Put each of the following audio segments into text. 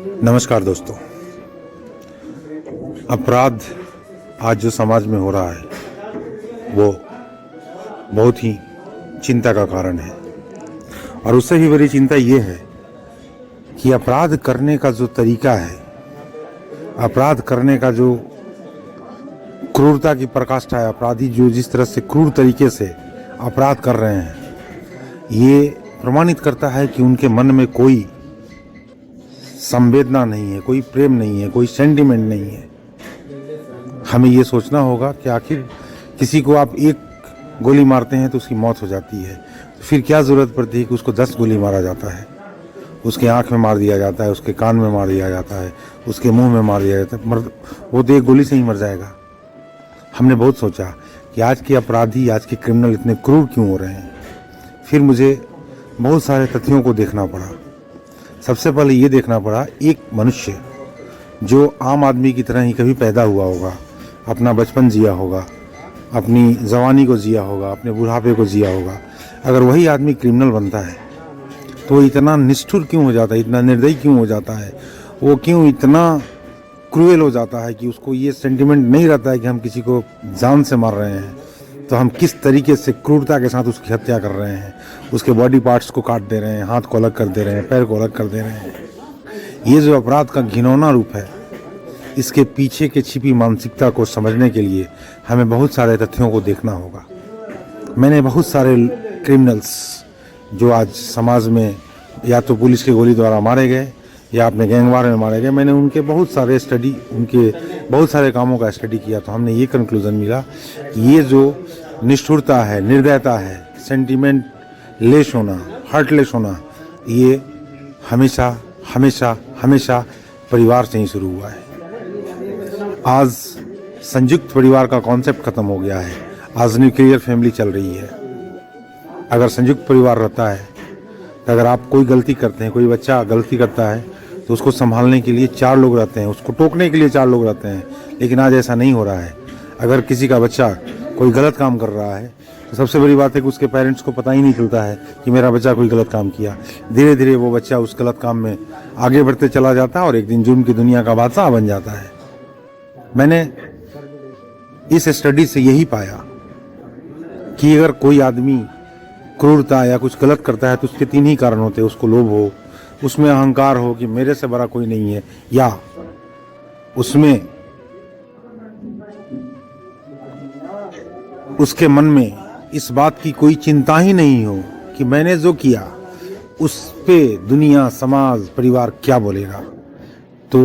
नमस्कार दोस्तों। अपराध आज जो समाज में हो रहा है वो बहुत ही चिंता का कारण है, और उससे भी बड़ी चिंता ये है कि अपराध करने का जो तरीका है, अपराध करने का जो क्रूरता की पराकाष्ठा है, अपराधी जो जिस तरह से क्रूर तरीके से अपराध कर रहे हैं, ये प्रमाणित करता है कि उनके मन में कोई संवेदना नहीं है, कोई प्रेम नहीं है, कोई सेंटिमेंट नहीं है। हमें ये सोचना होगा कि आखिर किसी को आप एक गोली मारते हैं तो उसकी मौत हो जाती है, तो फिर क्या ज़रूरत पड़ती है कि उसको 10 गोली मारा जाता है। उसके आँख में मार दिया जाता है, उसके कान में मार दिया जाता है, उसके मुंह में मार दिया जाता है, वो तो एक गोली से ही मर जाएगा। हमने बहुत सोचा कि आज के अपराधी, आज के क्रिमिनल इतने क्रूर क्यों हो रहे हैं। फिर मुझे बहुत सारे तथ्यों को देखना पड़ा। सबसे पहले ये देखना पड़ा, एक मनुष्य जो आम आदमी की तरह ही कभी पैदा हुआ होगा, अपना बचपन जिया होगा, अपनी जवानी को जिया होगा, अपने बुढ़ापे को जिया होगा, अगर वही आदमी क्रिमिनल बनता है तो वो इतना निष्ठुर क्यों हो जाता है, इतना निर्दयी क्यों हो जाता है, वो क्यों इतना क्रूएल हो जाता है कि उसको ये सेंटिमेंट नहीं रहता है कि हम किसी को जान से मार रहे हैं तो हम किस तरीके से क्रूरता के साथ उसकी हत्या कर रहे हैं, उसके बॉडी पार्ट्स को काट दे रहे हैं, हाथ को अलग कर दे रहे हैं, पैर को अलग कर दे रहे हैं। ये जो अपराध का घिनौना रूप है, इसके पीछे के छिपी मानसिकता को समझने के लिए हमें बहुत सारे तथ्यों को देखना होगा। मैंने बहुत सारे क्रिमिनल्स जो आज समाज में या तो पुलिस की गोली द्वारा मारे गए या अपने गैंगवार में मारे गए, मैंने उनके बहुत सारे स्टडी, उनके बहुत सारे कामों का स्टडी किया, तो हमने ये कंक्लूजन मिला कि ये जो निष्ठुरता है, निर्दयता है, सेंटिमेंट लेस होना, हार्टलेस होना, ये हमेशा हमेशा हमेशा परिवार से ही शुरू हुआ है। आज संयुक्त परिवार का कॉन्सेप्ट खत्म हो गया है, आज न्यूक्लियर फैमिली चल रही है। अगर संयुक्त परिवार रहता है तो अगर आप कोई गलती करते हैं, कोई बच्चा गलती करता है तो उसको संभालने के लिए 4 लोग रहते हैं, उसको टोकने के लिए 4 लोग रहते हैं। लेकिन आज ऐसा नहीं हो रहा है। अगर किसी का बच्चा कोई गलत काम कर रहा है तो सबसे बड़ी बात है कि उसके पेरेंट्स को पता ही नहीं चलता है कि मेरा बच्चा कोई गलत काम किया। धीरे धीरे वो बच्चा उस गलत काम में आगे बढ़ते चला जाता है और एक दिन जुर्म की दुनिया का बादशाह बन जाता है। मैंने इस स्टडी से यही पाया कि अगर कोई आदमी क्रूरता या कुछ गलत करता है तो उसके 3 ही कारण होते हैं। उसको लोभ हो, उसमें अहंकार हो कि मेरे से बड़ा कोई नहीं है, या उसमें उसके मन में इस बात की कोई चिंता ही नहीं हो कि मैंने जो किया उस पे दुनिया, समाज, परिवार क्या बोलेगा। तो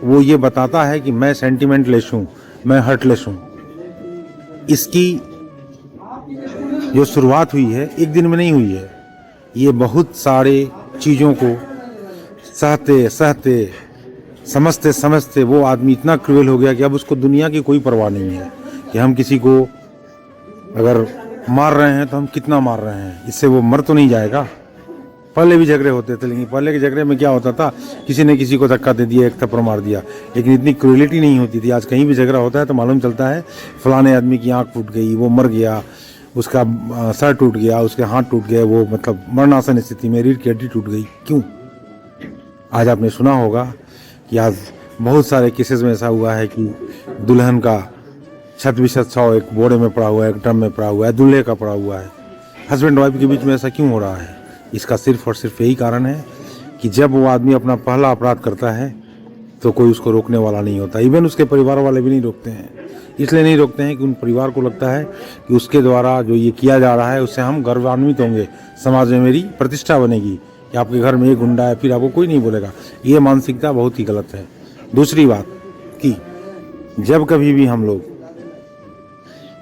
वो ये बताता है कि मैं सेंटिमेंटलेस हूँ, मैं हर्टलेस हूँ। इसकी जो शुरुआत हुई है एक दिन में नहीं हुई है। ये बहुत सारे चीज़ों को सहते सहते, समझते समझते वो आदमी इतना क्रूएल हो गया कि अब उसको दुनिया की कोई परवाह नहीं है कि हम किसी को अगर मार रहे हैं तो हम कितना मार रहे हैं, इससे वो मर तो नहीं जाएगा। पहले भी झगड़े होते थे, लेकिन पहले के झगड़े में क्या होता था, किसी ने किसी को धक्का दे दिया, एक थप्पड़ मार दिया, लेकिन इतनी क्रूएलिटी नहीं होती थी। आज कहीं भी झगड़ा होता है तो मालूम चलता है फलाने आदमी की आँख फूट गई, वो मर गया, उसका सर टूट गया, उसके हाथ टूट गए, वो मतलब मरणासन स्थिति में, रीढ़ की हड्डी टूट गई। क्यों? आज आपने सुना होगा कि आज बहुत सारे केसेस में ऐसा हुआ है कि दुल्हन का 6% एक बोरे में पड़ा हुआ है, एक ड्रम में पड़ा हुआ है, दूल्हे का पड़ा हुआ है। हस्बैंड वाइफ के बीच में ऐसा क्यों हो रहा है? इसका सिर्फ और सिर्फ यही कारण है कि जब वो आदमी अपना पहला अपराध करता है तो कोई उसको रोकने वाला नहीं होता। इवन उसके परिवार वाले भी नहीं रोकते हैं। इसलिए नहीं रोकते हैं कि उन परिवार को लगता है कि उसके द्वारा जो ये किया जा रहा है उससे हम गर्वान्वित होंगे, समाज में मेरी प्रतिष्ठा बनेगी कि आपके घर में एक गुंडा है, फिर आपको कोई नहीं बोलेगा। ये मानसिकता बहुत ही गलत है। दूसरी बात कि जब कभी भी हम लोग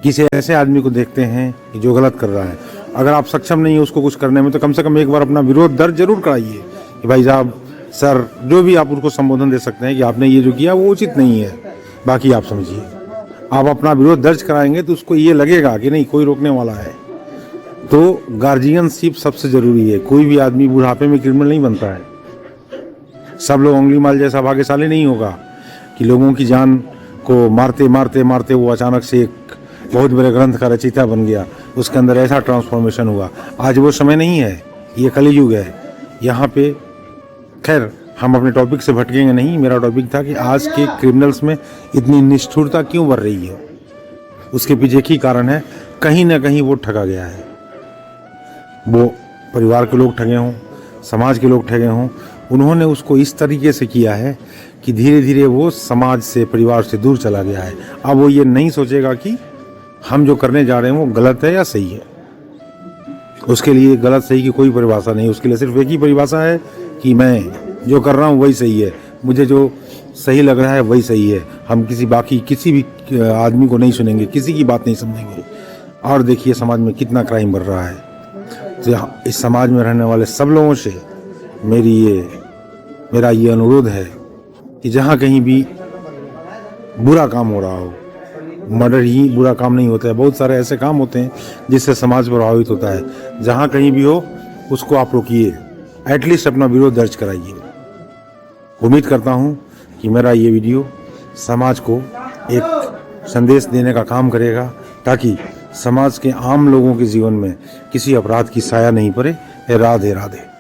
किसी ऐसे आदमी को देखते हैं कि जो गलत कर रहा है, अगर आप सक्षम नहीं है उसको कुछ करने में, तो कम से कम एक बार अपना विरोध दर्ज जरूर कराइए कि भाई साहब, सर, जो भी आप उनको संबोधन दे सकते हैं कि आपने ये जो किया वो उचित नहीं है। बाकी आप समझिए, आप अपना विरोध दर्ज कराएंगे तो उसको ये लगेगा कि नहीं कोई रोकने वाला है। तो गार्जियनशिप सबसे जरूरी है। कोई भी आदमी बुढ़ापे में क्रिमिनल नहीं बनता है। सब लोग उंगली माल जैसा भाग्यशाली नहीं होगा कि लोगों की जान को मारते मारते मारते वो अचानक से एक बहुत बड़े ग्रंथ का रचयिता बन गया, उसके अंदर ऐसा ट्रांसफॉर्मेशन हुआ। आज वो समय नहीं है, ये कलयुग है। यहाँ पे खैर हम अपने टॉपिक से भटकेंगे नहीं। मेरा टॉपिक था कि आज के क्रिमिनल्स में इतनी निष्ठुरता क्यों बढ़ रही है। उसके पीछे एक ही कारण है, कहीं ना कहीं वो ठगा गया है। वो परिवार के लोग ठगे हों, समाज के लोग ठगे हों, उन्होंने उसको इस तरीके से किया है कि धीरे धीरे वो समाज से, परिवार से दूर चला गया है। अब वो ये नहीं सोचेगा कि हम जो करने जा रहे हैं वो गलत है या सही है। उसके लिए गलत सही की कोई परिभाषा नहीं, उसके लिए सिर्फ एक ही परिभाषा है कि मैं जो कर रहा हूँ वही सही है, मुझे जो सही लग रहा है वही सही है। हम किसी भी आदमी को नहीं सुनेंगे, किसी की बात नहीं समझेंगे। और देखिए समाज में कितना क्राइम बढ़ रहा है। तो इस समाज में रहने वाले सब लोगों से मेरा ये अनुरोध है कि जहाँ कहीं भी बुरा काम हो रहा हो, मर्डर ही बुरा काम नहीं होता है, बहुत सारे ऐसे काम होते हैं जिससे समाज प्रभावित होता है। जहाँ कहीं भी हो उसको आप रोकिए, एटलीस्ट अपना विरोध दर्ज कराइए। उम्मीद करता हूँ कि मेरा ये वीडियो समाज को एक संदेश देने का काम करेगा, ताकि समाज के आम लोगों के जीवन में किसी अपराध की साया नहीं पड़े। राधे राधे।